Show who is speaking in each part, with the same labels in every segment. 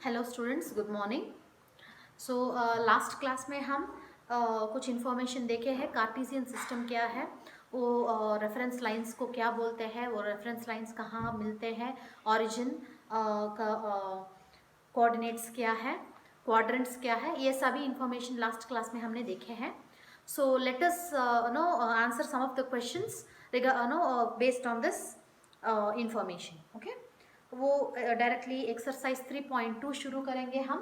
Speaker 1: Hello students, good morning. So last class में हम कुछ इन्फॉर्मेशन देखे हैं। कार्टेशियन सिस्टम क्या है, वो रेफरेंस लाइंस को क्या बोलते हैं, वो रेफरेंस लाइंस कहाँ मिलते हैं, ओरिजिन का कोऑर्डिनेट्स क्या है, क्वाड्रेंट्स क्या है, ये सभी इन्फॉर्मेशन लास्ट क्लास में हमने देखे हैं। So let us now answer some of the questions based on this information. Okay, वो डायरेक्टली एक्सरसाइज 3.2 शुरू करेंगे हम।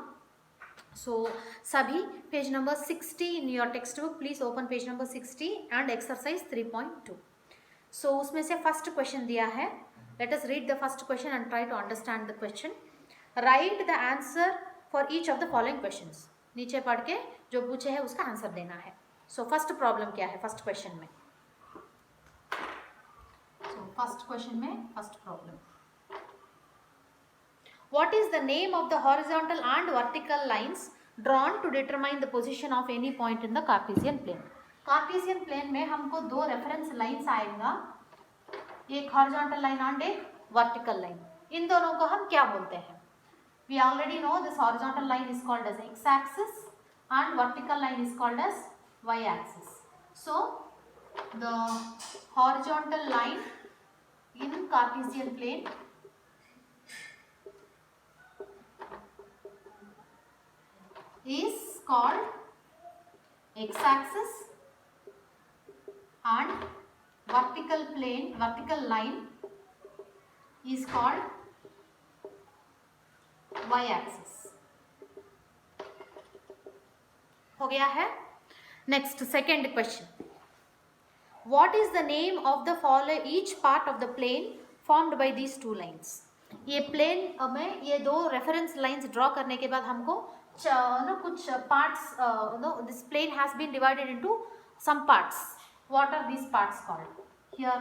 Speaker 1: सो सभी page number 60 in your text book, please open page number 60 and exercise 3.2। So उसमें से फर्स्ट क्वेश्चन दिया है। Let us read the first question and try to understand the question. Write the answer for each of the following questions. नीचे पढ़ के जो पूछे है उसका आंसर देना है। सो फर्स्ट प्रॉब्लम क्या है फर्स्ट क्वेश्चन में? फर्स्ट क्वेश्चन में first problem, what is the name of the horizontal and vertical lines drawn to determine the position of any point in the Cartesian plane? Cartesian plane में हमको दो reference lines आएगा, एक horizontal line and एक vertical line. इन दोनों को हम क्या बोलते हैं? We already know this horizontal line is called as x axis and vertical line is called as y axis. So the horizontal line in Cartesian plane is called x-axis and vertical line is called y-axis. हो गया है। Next second question, what is the name of the follow each part of the plane formed by these two lines? ये plane में ये दो reference lines draw करने के बाद हमको कुछ parts, this plane has been divided into some parts. What are these parts called? Here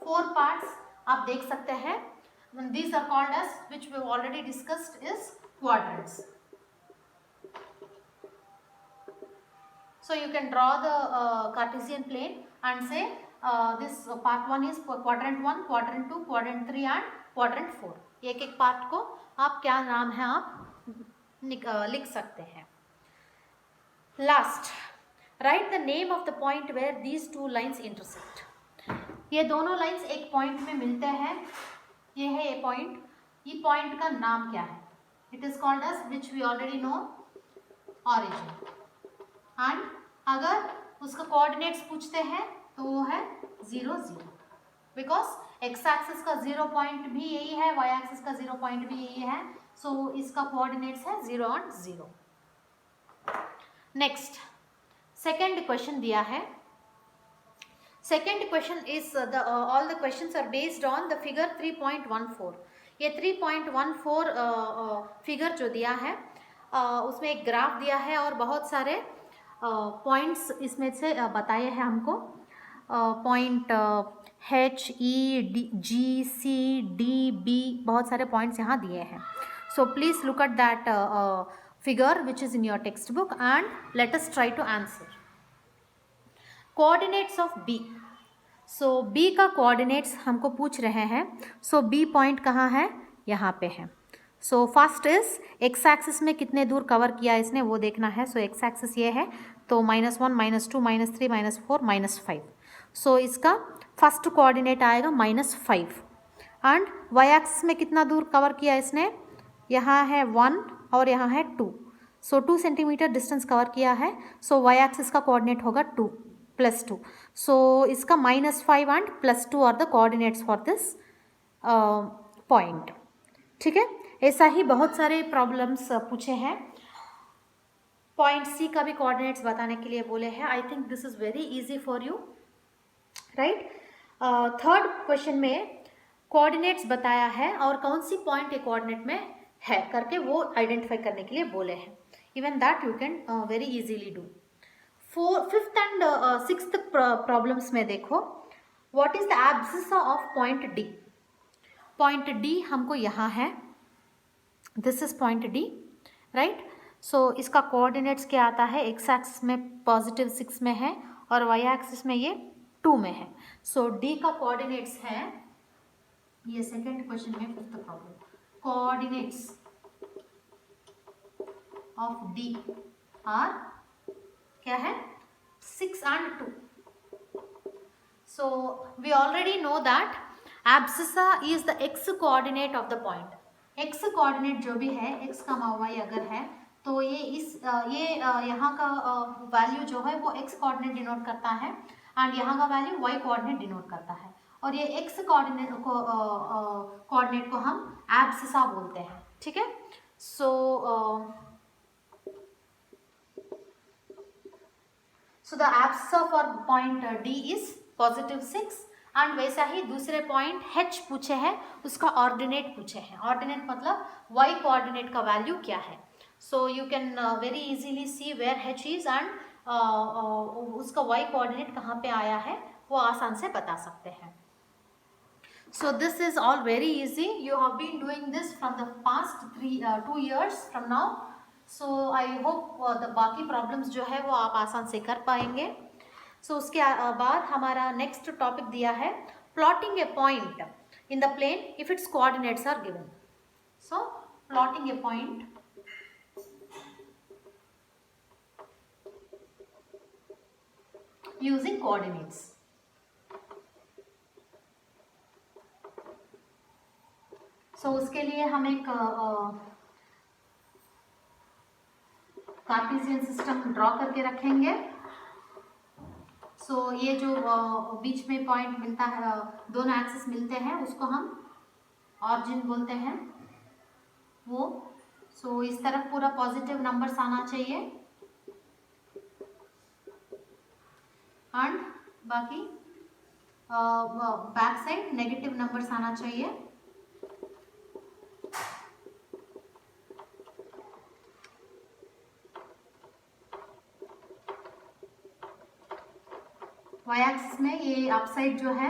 Speaker 1: 4 parts आप देख सकते हैं. These are called as, which we have already discussed, is quadrants. So you can draw the Cartesian plane and say this part 1 is quadrant 1, quadrant 2, quadrant 3 and quadrant 4. एक एक part को आप क्या नाम है आप लिख सकते हैं. Last, write the name of the point where these two lines intersect. ये दोनों लाइन्स एक पॉइंट में मिलते हैं. ये है ये पॉइंट. ये पॉइंट का नाम क्या है? It is called as, which we already know, origin. And अगर उसका कोऑर्डिनेट्स पूछते हैं तो वो है 0 0, बिकॉज एक्स एक्सिस का 0 पॉइंट भी यही है, वाई एक्सिस का 0 पॉइंट भी यही है. सो इसका कोऑर्डिनेट्स है 0 और 0. नेक्स्ट सेकेंड क्वेश्चन दिया है. Second question is all the questions are based on the figure 3.14. ये 3.14 फिगर जो दिया है उसमें एक ग्राफ दिया है और बहुत सारे पॉइंट्स इसमें से बताए हैं हमको. Point H E G C D B, बहुत सारे पॉइंट्स यहाँ दिए हैं. So please look at that figure which is in your text book and let us try to answer. Coordinates of B. So B का coordinates हमको पूछ रहे हैं. सो B पॉइंट कहाँ है? यहाँ पे है. So first is x axis में कितने दूर कवर किया इसने वो देखना है. सो एक्स एक्सिस ये है तो -1, -2, -3, -4, -5. सो इसका फर्स्ट कोऑर्डिनेट आएगा -5. एंड वाई एक्सिस में कितना दूर कवर किया इसने? यहाँ है 1 और यहाँ है 2. सो 2 सेंटीमीटर डिस्टेंस कवर किया है. सो वाई एक्सिस का कोऑर्डिनेट होगा 2 + 2. सो इसका -5 and +2 are the coordinates for this point. ठीक है, ऐसा ही बहुत सारे प्रॉब्लम्स पूछे हैं. पॉइंट सी का भी कोऑर्डिनेट्स बताने के लिए बोले हैं. I think this is very easy for you, right. Third question में कोऑर्डिनेट्स बताया है और कौन सी पॉइंट एक कोऑर्डिनेट में है करके वो आइडेंटिफाई करने के लिए बोले हैं. Even that you can very easily do. Fifth and sixth problems में देखो, what is the abscissa of point D. Point D हमको यहाँ है. This is point D, right. So इसका कोऑर्डिनेट्स क्या आता है? एक्स एक्सिस में +6 में है और वाई एक्सिस में ये 2 में है. सो डी का कोऑर्डिनेट्स है ये सेकेंड क्वेश्चन में fifth problem, coordinates of D R क्या है 6 and 2. So we already know that abscissa is the x coordinate of the point. x coordinate जो भी है x, y अगर है तो ये यहाँ का वैल्यू जो है वो x कोऑर्डिनेट डिनोट करता है एंड यहाँ का वैल्यू y कोऑर्डिनेट डिनोट करता है, और ये x कोऑर्डिनेट को हम एब्सिसा बोलते हैं, ठीक है। So the abscissa for point D is +6 and वैसा ही दूसरे पॉइंट H पूछे हैं, उसका ऑर्डिनेट पूछे हैं। ऑर्डिनेट मतलब y कोऑर्डिनेट का वैल्यू क्या है। So you can very easily see where H is and उसका y कोऑर्डिनेट कहाँ पे आया है वो आसान से बता सकते हैं। So this is all very easy. You have been doing this from the past 2 years from now. So I hope the बाकी problems जो है वो आप आसान से कर पाएंगे। So उसके बाद हमारा नेक्स्ट टॉपिक दिया है plotting a point in the plane if its coordinates are given. So plotting a point using coordinates. So उसके लिए हम एक कार्टेशियन सिस्टम ड्रॉ करके रखेंगे। सो ये जो बीच में पॉइंट मिलता है, दोनों एक्सिस मिलते हैं, उसको हम ऑरिजिन बोलते हैं वो। सो इस तरफ पूरा पॉजिटिव नंबर्स आना चाहिए एंड बाकी बैक साइड नेगेटिव नंबर्स आना चाहिए। वाई एक्सिस में ये अप साइड जो है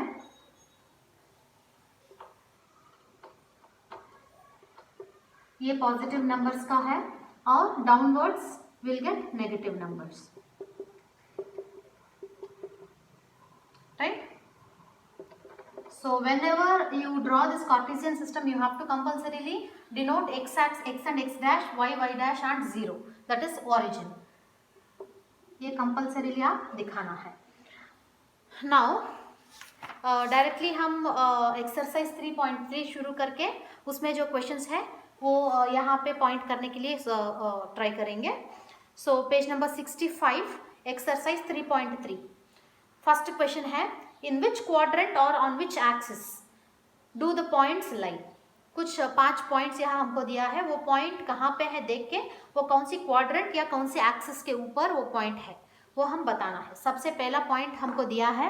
Speaker 1: ये पॉजिटिव नंबर्स का है और downwards will get negative numbers, right. So whenever you draw this Cartesian system, you have to compulsorily denote x and x dash, y dash and 0, that is origin. ये compulsorily आप दिखाना है। Now directly हम exercise 3.3 शुरू करके उसमें जो questions है वो यहाँ पे पॉइंट करने के लिए ट्राई करेंगे। So page number 65 exercise 3.3 first question है इन विच क्वाड्रेंट और on which axis do the points लाई। कुछ 5 पॉइंट्स यहाँ हमको दिया है, वो पॉइंट कहाँ पे है देख के वो कौन सी क्वाड्रेंट या कौन सी एक्सिस के ऊपर वो पॉइंट है वो हम बताना है। सबसे पहला पॉइंट हमको दिया है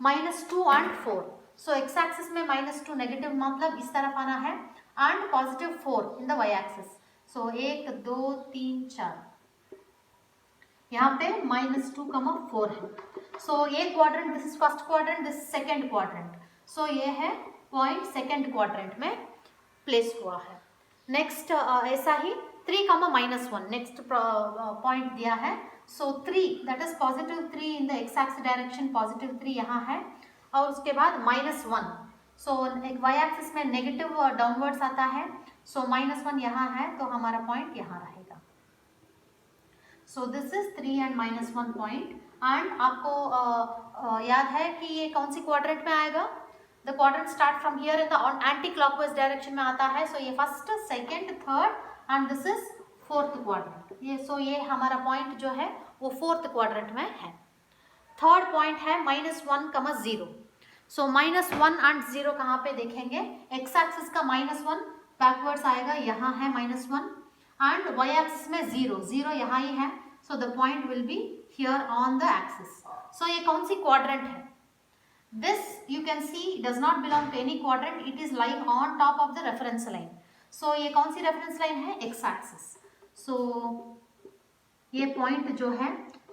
Speaker 1: -2 and 4। सो एक्स एक्सिस में -2 नेगेटिव मतलब इस तरफ आना है and +4 in the Y axis. So 1 2 3 4 यहाँ पे -2, 4 है। सो ये quadrant, this is first quadrant, this second quadrant. So ये है पॉइंट सेकेंड क्वाड्रेंट में प्लेस हुआ है। नेक्स्ट ऐसा ही 3, -1 नेक्स्ट पॉइंट दिया है। सो 3 that is +3 in the x axis direction, +3 यहाँ है और उसके बाद -1। सो एक वाई एक्सिस में नेगेटिव डाउनवर्ड्स आता है। सो -1 यहाँ है तो हमारा पॉइंट यहाँ रहेगा। So this is 3 and -1 point. And आपको याद है कि ये कौन सी क्वाड्रेंट में आएगा। The quadrant start from here in the anti clockwise direction में आता है। सो ये first, second, third and this is fourth quadrant. ये हमारा पॉइंट जो है वो फोर्थ क्वाड्रेंट में है। थर्ड पॉइंट है -1, 0। सो -1 and 0 कहाँ पे देखेंगे, एक्स एक्सिस का -1 बैकवर्ड्स आएगा, यहाँ है -1 एंड वाई एक्सिस में 0 यहाँ ही है। So the point will be here on the axis. So ये कौन सी क्वाड्रेंट है, this you can see does not belong to any quadrant, it is lying on top of the reference line. So ये कौन सी reference line है, X axis. So ये point जो है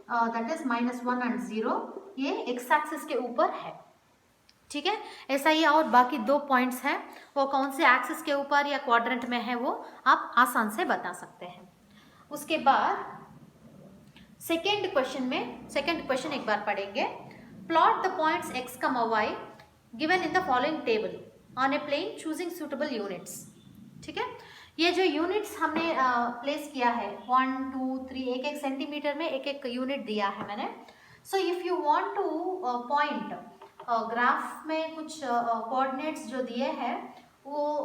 Speaker 1: दैट इज -1 and 0 ये एक्स एक्सिस के ऊपर है, ठीक है। ऐसा ही और बाकी 2 पॉइंट्स हैं वो कौन से एक्सिस के ऊपर या क्वाड्रेंट में है वो आप आसान से बता सकते हैं। उसके बाद सेकेंड क्वेश्चन एक बार पढ़ेंगे। Plot the points x, y given in the following table. On a plane choosing suitable units. ठीक है, ये जो यूनिट्स हमने प्लेस किया है 1 2 3 एक एक सेंटीमीटर में एक एक यूनिट दिया है मैंने। So if you want two point graph में कुछ कोऑर्डिनेट्स जो दिए हैं वो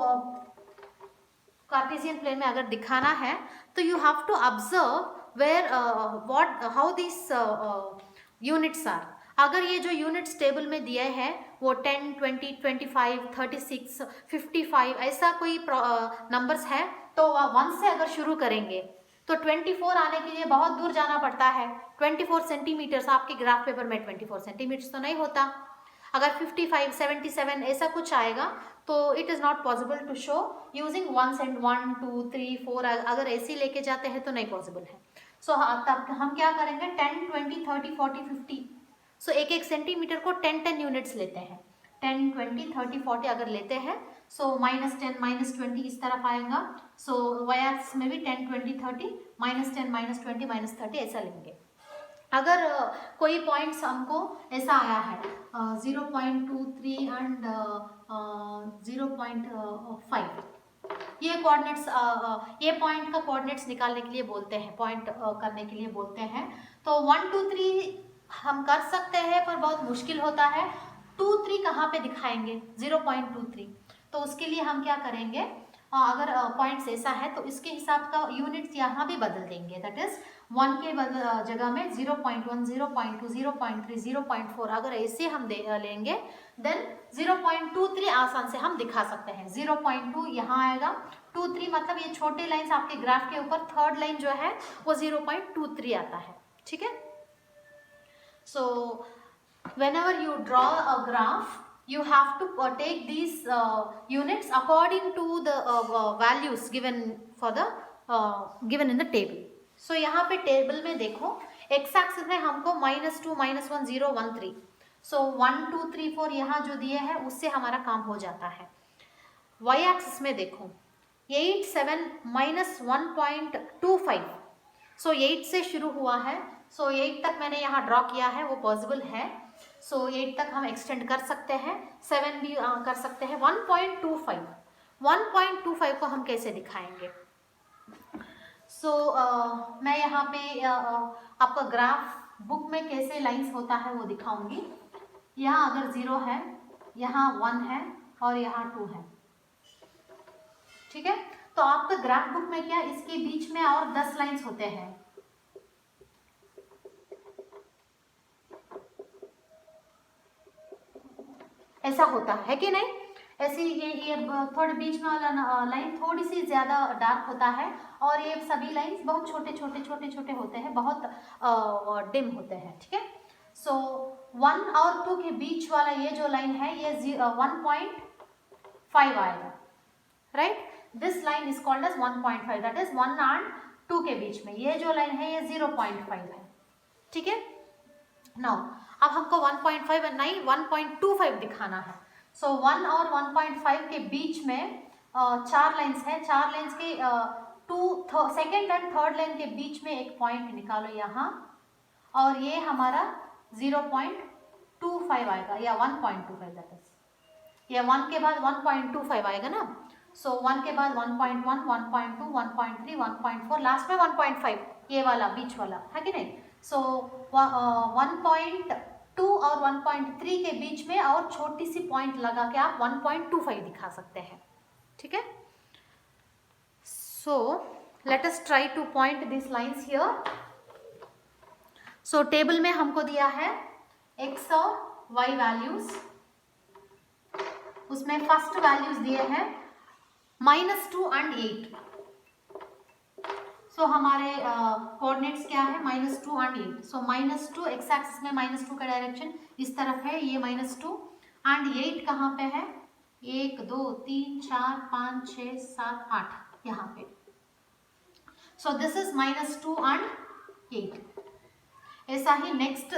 Speaker 1: कार्टेशियन प्लेन में अगर दिखाना है तो you have to observe where what how this units are. अगर ये जो यूनिट्स टेबल में दिए हैं वो 10 20 25 36 55 ऐसा कोई नंबर्स है तो 1 से अगर शुरू करेंगे तो 24 आने के लिए बहुत दूर जाना पड़ता है। 24 सेंटीमीटर्स आपके ग्राफ पेपर में 24 सेंटीमीटर्स तो नहीं होता। अगर 55 77 ऐसा कुछ आएगा तो it is not possible to show using 1 2 3 4 अगर ऐसे लेके जाते हैं तो नहीं पॉसिबल है। सो तब हम क्या करेंगे 10 20 30 40 50। सो एक एक सेंटीमीटर को 10 यूनिट्स लेते हैं। 10 20 30 40 अगर लेते हैं सो -10 -20 इस तरफ आएगा। सो वाई एक्सिस में भी 10 20 30 -10 -20 -30 ऐसा लेंगे। अगर कोई पॉइंट्स हमको ऐसा आया है 0.23 एंड 0.5 ये कोऑर्डिनेट्स ये पॉइंट का कोऑर्डिनेट्स निकालने के लिए बोलते हैं, पॉइंट करने के लिए बोलते हैं। तो 1 2 3 हम कर सकते हैं पर बहुत मुश्किल होता है। 2 3 कहाँ पे दिखाएंगे 0.23, तो उसके लिए हम क्या करेंगे अगर पॉइंट्स ऐसा है तो इसके हिसाब का यूनिट्स यहाँ भी बदल देंगे। दैट इज 1 के जगह में 0.1 0.2 0.3 0.4 अगर ऐसे हम लेंगे देन 0.23 आसान से हम दिखा सकते हैं। 0.2 यहाँ आएगा, 2 3 मतलब ये छोटे लाइन्स आपके ग्राफ के ऊपर थर्ड लाइन जो है वो 0.23 आता है। ठीक है, सो whenever you draw a graph you have to take these units according to the values given for the given in the table. So यहाँ पे टेबल में देखो x एक्सिस में हमको -2 -1 0 1 3 सो 1 2 3 4 यहाँ जो दिए हैं उससे हमारा काम हो जाता है। y एक्सिस में देखो 8 7 -1.25 सो 8 से शुरू हुआ है। सो 8 तक मैंने यहाँ ड्रॉ किया है वो पॉसिबल है। सो 8 तक हम एक्सटेंड कर सकते हैं, 7 भी कर सकते हैं। 1.25 को हम कैसे दिखाएंगे? सो मैं यहाँ पे आपका ग्राफ बुक में कैसे लाइंस होता है वो दिखाऊंगी। यहाँ अगर 0 है, यहाँ 1 है और यहाँ 2 है। ठीक है, तो आपका ग्राफ बुक में क्या इसके बीच में और 10 लाइंस होते हैं। ऐसा होता है कि नहीं? ऐसे ये थोड़े बीच में वाला लाइन थोड़ी सी ज़्यादा डार्क होता है और ये सभी लाइंस बहुत छोटे छोटे होते हैं, बहुत डिम होते हैं। ठीक है, सो 1 और 2 के बीच वाला ये जो लाइन है ये 1.5 आएगा, right. This line is called as 1.5, that is 1 and 2 के बीच में ये जो लाइन है ये 0.5 है। ठीक है, नाउ अब हमको 1.5 नहीं 1.25 दिखाना है। सो 1 और 1.5 के बीच में 4 लाइन्स हैं। 4 लाइन्स के सेकेंड एंड थर्ड लाइन के बीच में एक पॉइंट निकालो यहाँ, और ये हमारा 0.25 आएगा या 1.25, दैट इज ये 1 के बाद 1.25 आएगा ना। सो 1 के बाद 1.1 1.2 1.3 1.4 लास्ट में 1.5 ये वाला बीच वाला है कि नहीं। सो 1.2 और 1.3 के बीच में और छोटी सी पॉइंट लगा के आप 1.25 दिखा सकते हैं। ठीक है, सो let us try two point this lines here. So table में हमको दिया है x और y वैल्यूज, उसमें फर्स्ट वैल्यूज दिए हैं -2 एंड 8। सो हमारे कोऑर्डिनेट्स क्या है -2 एंड 8। सो -2 एक्स एक्सिस में -2 का डायरेक्शन इस तरफ है, ये -2 एंड 8 कहाँ पे है 1 2 3 4 5 6 7 8 यहाँ पे। So this is -2 and 8। ऐसा ही नेक्स्ट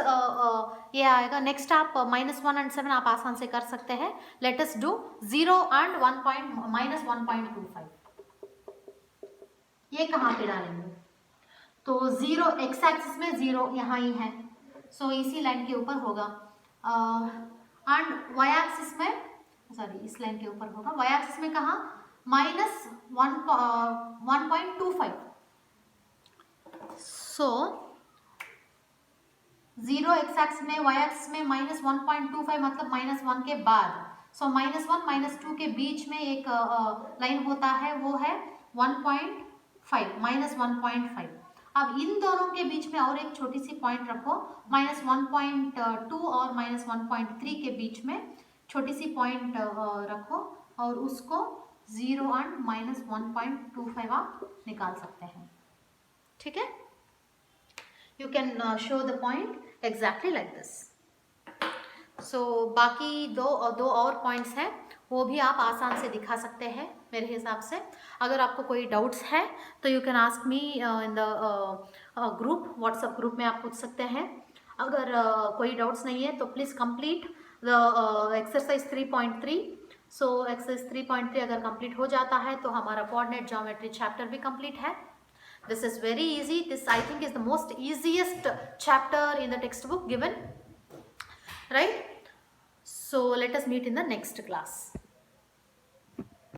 Speaker 1: ये आएगा। नेक्स्ट आप -1 एंड 7 आप आसान से कर सकते हैं। Let us do 0 and -1.25। ये कहाँ पे डालेंगे तो 0 एक्स एक्सिस में 0 यहाँ ही है, सो इसी लाइन के ऊपर होगा। एंड वाई एक्सिस में सॉरी इस लाइन के ऊपर होगा, वाई एक्सिस में कहाँ -1.25। सो 0 एक्स एक्सिस में, वाई एक्सिस में -1.25 मतलब -1 के बाद। सो -1 -2 के बीच में एक लाइन होता है, वो है 1.5 -1.5। अब इन दोनों के बीच में और एक छोटी सी पॉइंट रखो, -1.2 और -1.3 के बीच में छोटी सी पॉइंट रखो और उसको 0 और -1.25 आप निकाल सकते हैं। ठीक है, you can show the point exactly like this. So बाकी दो और पॉइंट्स हैं, वो भी आप आसान से दिखा सकते हैं मेरे हिसाब से। अगर आपको कोई डाउट्स है तो you can ask me in the group, WhatsApp group में आप पूछ सकते हैं। अगर कोई डाउट्स नहीं है तो please complete the exercise 3.3। So exercise 3.3 अगर कंप्लीट हो जाता है तो हमारा कोऑर्डिनेट ज्योमेट्री चैप्टर भी कंप्लीट है। This is very easy. This I think is the most easiest chapter in the textbook given, right? So let us meet in the next class.